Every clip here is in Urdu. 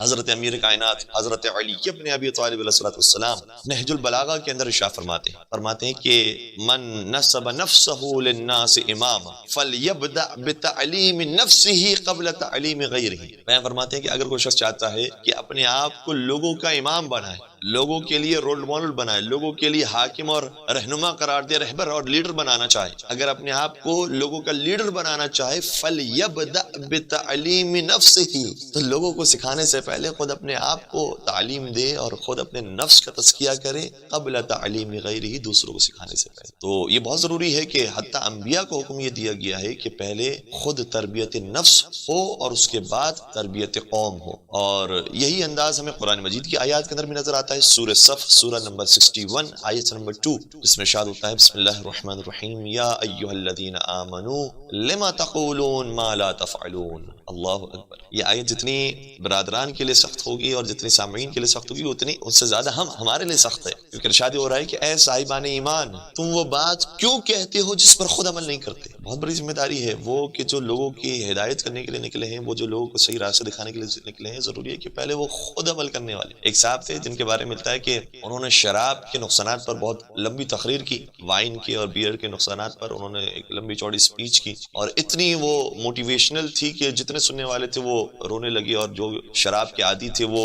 حضرت امیر کائنات حضرت علی ابن ابی طالب علیہ السلام نہج البلاغہ کے اندر ارشاد فرماتے ہیں کہ من نسب نفسه للناس اماما فلیبدأ بتعلیم نفسه قبل تعلیم غیرہ۔ بیان فرماتے ہیں کہ اگر کوئی شخص چاہتا ہے کہ اپنے آپ کو لوگوں کا امام بنائے، لوگوں کے لیے رول ماڈل بنائے، لوگوں کے لیے حاکم اور رہنما قرار دے، رہبر اور لیڈر بنانا چاہے، اگر اپنے آپ کو لوگوں کا لیڈر بنانا چاہے فَلْيَبْدَأْ بِتَعْلِيمِ نَفْسِهِ، تو لوگوں کو سکھانے سے پہلے خود اپنے آپ کو تعلیم دے اور خود اپنے نفس کا تزکیہ کرے قبل تعلیم غیرہ، دوسروں کو سکھانے سے پہلے۔ تو یہ بہت ضروری ہے کہ حتیٰ انبیاء کو حکم یہ دیا گیا ہے کہ پہلے خود تربیت نفس ہو اور اس کے بعد تربیت قوم ہو، اور یہی انداز ہمیں قرآن مجید کی آیات کے اندر بھی نظر آتا ہے۔ سورہ صف سورہ نمبر 61 آیت نمبر 2، اس میں ارشاد ہوتا ہے بسم اللہ الرحمن الرحیم یا ایھا الذین آمنوا لما تقولون ما لا تفعلون۔ اللہ اکبر۔ یہ آیت جتنی برادران کے لیے سخت ہوگی اور جتنی سامعین کے لیے سخت ہوگی اتنی اس سے زیادہ ہمارے لیے سخت ہے، کیونکہ ارشاد ہو رہا ہے کہ اے صاحبان ایمان، تم وہ بات کیوں کہتے ہو جس پر خود عمل نہیں کرتے۔ بہت بڑی ذمہ داری ہے وہ کہ جو لوگوں کی ہدایت کرنے کے لیے نکلے ہیں، وہ جو لوگوں کو صحیح راستے دکھانے کے لیے نکلے ہیں، ضروری ہے کہ پہلے وہ خود عمل کرنے والے۔ ایک صاحب تھے جن کے بارے میں ملتا ہے کہ انہوں نے شراب کے نقصانات پر بہت لمبی تقریر کی، وائن کے اور بیئر کے نقصانات پر انہوں نے ایک لمبی چوڑی سپیچ کی، اور اتنی وہ موٹیویشنل تھی کہ جتنے سننے والے تھے وہ رونے لگے، اور جو شراب کے عادی تھے وہ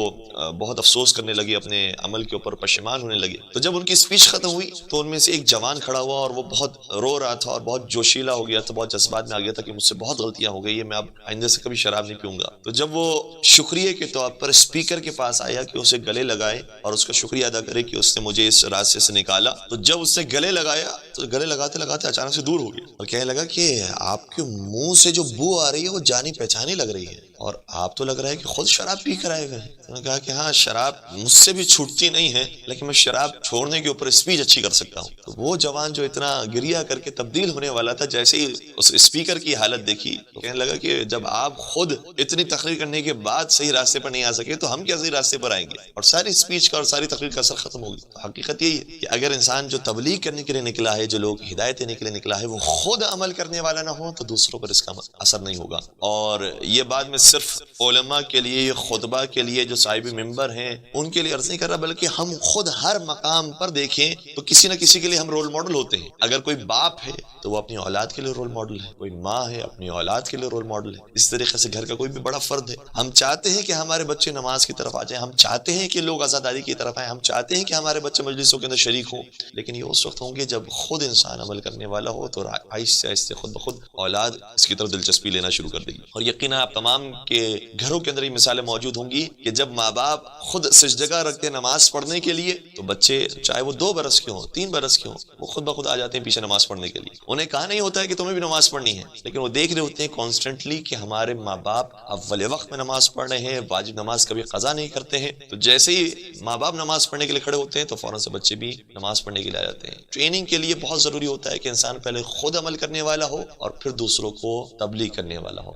بہت افسوس کرنے لگے، اپنے عمل کے اوپر پشیمان ہونے لگے۔ تو جب ان کی سپیچ ختم ہوئی تو ان میں سے ایک جوان کھڑا ہوا اور وہ بہت رو رہا تھا اور بہت جوشیلا ہو گیا تھا، بہت جذبات میں آ گیا تھا کہ مجھ سے بہت غلطیاں ہو گئی ہیں، میں اب آئندہ سے کبھی شراب نہیں پیوں گا۔ تو جب وہ شکریہ کے طور پر اسپیکر کے پاس آیا کہ اسے گلے لگائے اور اس کا شکریہ ادا کرے کہ اس نے مجھے اس راستے سے نکالا، تو جب اس سے گلے لگایا تو گلے لگاتے لگاتے اچانک سے دور ہو گیا اور کہنے لگا کہ آپ کے منہ سے جو بو آ رہی ہے وہ جانی پہچانی لگ رہی ہے، اور آپ تو لگ رہا ہے کہ خود شراب پی کر آئے گئے۔ انہوں نے کہا کہ ہاں، شراب مجھ سے بھی چھوٹتی نہیں ہے، لیکن میں شراب چھوڑنے کے اوپر اسپیچ اچھی کر سکتا ہوں۔ تو وہ جوان جو اتنا گریہ کر کے تبدیل ہونے والا تھا، جیسے ہی اس اسپیکر کی حالت دیکھی تو کہنے لگا کہ جب آپ خود اتنی تقریر کرنے کے بعد صحیح راستے پر نہیں آ سکے تو ہم کیا صحیح راستے پر آئیں گے، اور ساری اسپیچ کا اور ساری تقریر کا اثر ختم ہوگی۔ تو حقیقت یہی ہے کہ اگر انسان جو تبلیغ کرنے کے لیے نکلا ہے، جو لوگ ہدایت دینے کے لیے نکلا ہے، وہ خود عمل کرنے والا نہ ہو تو دوسروں پر اس کا اثر نہیں ہوگا۔ اور یہ بات میں صرف علماء کے لیے، خطبہ کے لیے، جو صاحب ممبر ہیں ان کے لیے عرض نہیں کر رہا، بلکہ ہم خود ہر مقام پر دیکھیں تو کسی نہ کسی کے لیے ہم رول ماڈل ہوتے ہیں۔ اگر کوئی باپ ہے تو وہ اپنی اولاد کے لیے رول ماڈل ہے، کوئی ماں ہے اپنی اولاد کے لیے رول ماڈل ہے، اس طریقے سے گھر کا کوئی بھی بڑا فرد ہے۔ ہم چاہتے ہیں کہ ہمارے بچے نماز کی طرف آ جائیں، ہم چاہتے ہیں کہ لوگ آزاداری کی طرف آئیں، ہم چاہتے ہیں کہ ہمارے بچے مجلسوں کے اندر شریک ہوں، لیکن یہ اس وقت ہوں گے جب خود انسان عمل کرنے والا ہو، تو آہستہ آہستہ خود بخود اولاد اس کی طرف دلچسپی لینا شروع کر دے گی۔ اور یقیناً آپ تمام کے گھروں کے اندر یہ مثالیں موجود ہوں گی کہ جب ماں باپ خود سجدگاہ رکھتے ہیں نماز پڑھنے کے لیے تو بچے چاہے وہ 2 برس کے ہوں، 3 برس کے ہوں، وہ خود بخود آ جاتے ہیں پیچھے نماز پڑھنے کے لیے۔ انہیں کہا نہیں ہوتا ہے کہ تمہیں بھی نماز پڑھنی ہے، لیکن وہ دیکھ رہے ہوتے ہیں کانسٹنٹلی کہ ہمارے ماں باپ اول وقت میں نماز پڑھ رہے ہیں، واجب نماز کبھی قضا نہیں کرتے ہیں۔ تو جیسے ہی ماں باپ نماز پڑھنے کے لیے کھڑے ہوتے ہیں تو فوراً سے بچے بھی نماز پڑھنے کے لیے آ جاتے ہیں۔ ٹریننگ کے لیے بہت ضروری ہوتا ہے کہ انسان پہلے خود عمل کرنے والا ہو اور پھر دوسروں کو تبلیغ کرنے والا ہو۔